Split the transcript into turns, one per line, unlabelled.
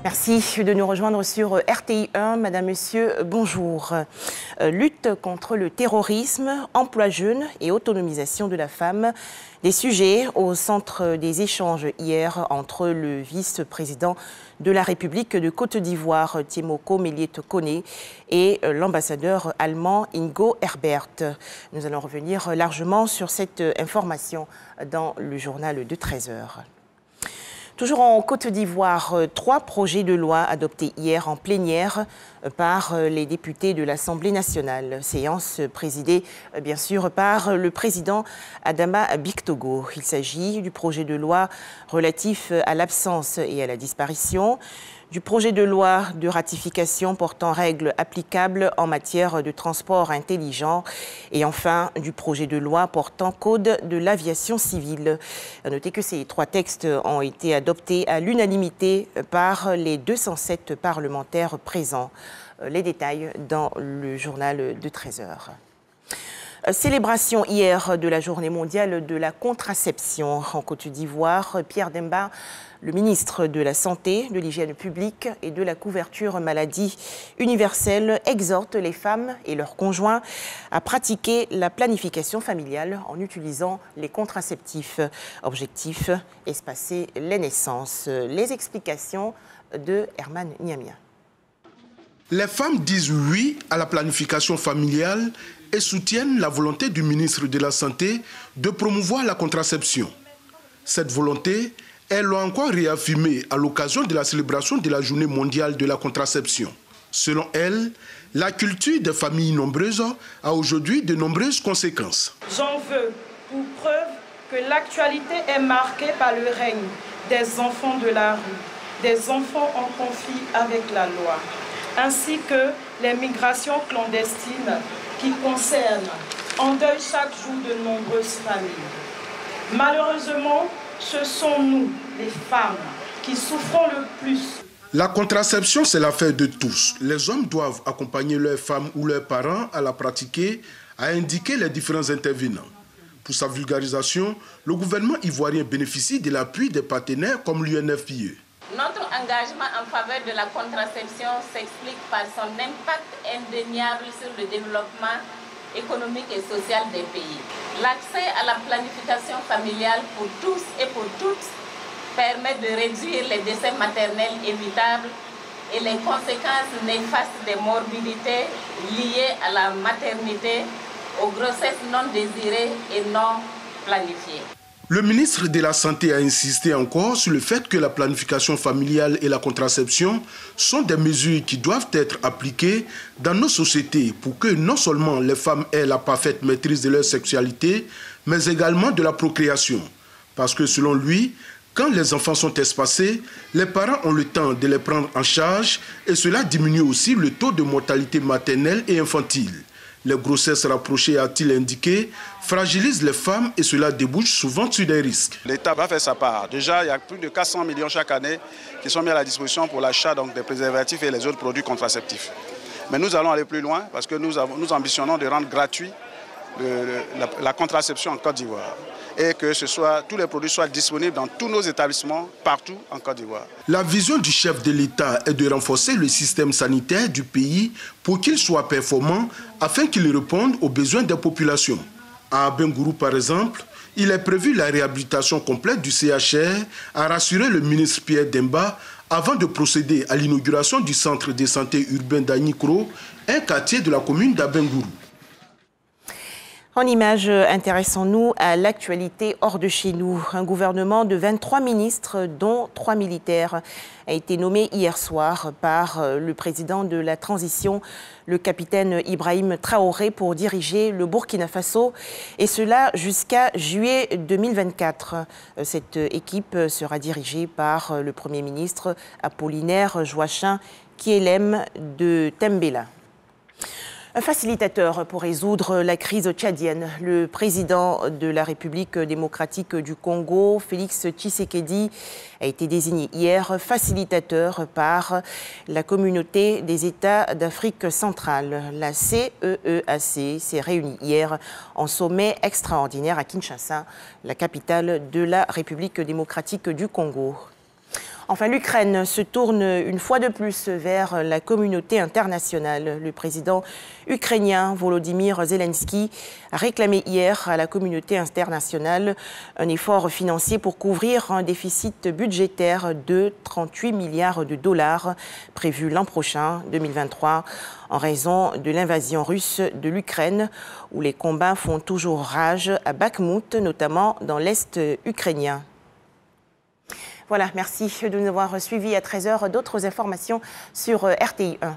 Merci de nous rejoindre sur RTI 1. Madame, Monsieur, bonjour. Lutte contre le terrorisme, emploi jeune et autonomisation de la femme. Des sujets au centre des échanges hier entre le vice-président de la République de Côte d'Ivoire, Tiemoko Méliet Koné, et l'ambassadeur allemand Ingo Herbert. Nous allons revenir largement sur cette information dans le journal de 13 h. Toujours en Côte d'Ivoire, 3 projets de loi adoptés hier en plénière par les députés de l'Assemblée nationale. Séance présidée bien sûr par le président Adama Bictogo. Il s'agit du projet de loi relatif à l'absence et à la disparition, du projet de loi de ratification portant règles applicables en matière de transport intelligent et enfin du projet de loi portant code de l'aviation civile. Notez que ces 3 textes ont été adoptés à l'unanimité par les 207 parlementaires présents. Les détails dans le journal de 13 h. Célébration hier de la journée mondiale de la contraception en Côte d'Ivoire. Pierre Demba, le ministre de la Santé, de l'Hygiène publique et de la couverture maladie universelle, exhorte les femmes et leurs conjoints à pratiquer la planification familiale en utilisant les contraceptifs. Objectif, espacer les naissances. Les explications de Herman Niamia.
Les femmes disent oui à la planification familiale et soutiennent la volonté du ministre de la Santé de promouvoir la contraception. Cette volonté, elles l'ont encore réaffirmée à l'occasion de la célébration de la Journée mondiale de la contraception. Selon elle, la culture des familles nombreuses a aujourd'hui de nombreuses conséquences.
J'en veux pour preuve que l'actualité est marquée par le règne des enfants de la rue, des enfants en conflit avec la loi, ainsi que les migrations clandestines qui concernent en deuil chaque jour de nombreuses familles. Malheureusement, ce sont nous, les femmes, qui souffrons le plus.
La contraception, c'est l'affaire de tous. Les hommes doivent accompagner leurs femmes ou leurs parents à la pratiquer, à indiquer les différents intervenants. Pour sa vulgarisation, le gouvernement ivoirien bénéficie de l'appui des partenaires comme l'UNFPA.
Notre engagement en faveur de la contraception s'explique par son impact indéniable sur le développement économique et social des pays. L'accès à la planification familiale pour tous et pour toutes permet de réduire les décès maternels évitables et les conséquences néfastes des morbidités liées à la maternité, aux grossesses non désirées et non planifiées.
Le ministre de la Santé a insisté encore sur le fait que la planification familiale et la contraception sont des mesures qui doivent être appliquées dans nos sociétés pour que non seulement les femmes aient la parfaite maîtrise de leur sexualité, mais également de la procréation. Parce que selon lui, quand les enfants sont espacés, les parents ont le temps de les prendre en charge et cela diminue aussi le taux de mortalité maternelle et infantile. Les grossesses rapprochées, a-t-il indiqué, fragilisent les femmes et cela débouche souvent sur des risques.
L'État va faire sa part. Déjà, il y a plus de 400 millions chaque année qui sont mis à la disposition pour l'achat des préservatifs et les autres produits contraceptifs. Mais nous allons aller plus loin parce que nous ambitionnons de rendre gratuit la contraception en Côte d'Ivoire et que tous les produits soient disponibles dans tous nos établissements, partout en Côte d'Ivoire.
La vision du chef de l'État est de renforcer le système sanitaire du pays pour qu'il soit performant afin qu'il réponde aux besoins des populations. À Abengourou, par exemple, il est prévu la réhabilitation complète du CHR, a rassuré le ministre Pierre Demba avant de procéder à l'inauguration du centre de santé urbain d'Agnikro, un quartier de la commune d'Abengourou.
En images, intéressons-nous à l'actualité hors de chez nous. Un gouvernement de 23 ministres, dont 3 militaires, a été nommé hier soir par le président de la transition, le capitaine Ibrahim Traoré, pour diriger le Burkina Faso, et cela jusqu'à juillet 2024. Cette équipe sera dirigée par le Premier ministre Apollinaire Joachim Kielem de Tembela. Un facilitateur pour résoudre la crise tchadienne. Le président de la République démocratique du Congo, Félix Tshisekedi, a été désigné hier facilitateur par la communauté des États d'Afrique centrale. La CEEAC s'est réunie hier en sommet extraordinaire à Kinshasa, la capitale de la République démocratique du Congo. Enfin, l'Ukraine se tourne une fois de plus vers la communauté internationale. Le président ukrainien Volodymyr Zelensky a réclamé hier à la communauté internationale un effort financier pour couvrir un déficit budgétaire de 38 milliards de dollars prévu l'an prochain, 2023, en raison de l'invasion russe de l'Ukraine, où les combats font toujours rage à Bakhmout, notamment dans l'est ukrainien. Voilà, merci de nous avoir suivis à 13h. D'autres informations sur RTI 1.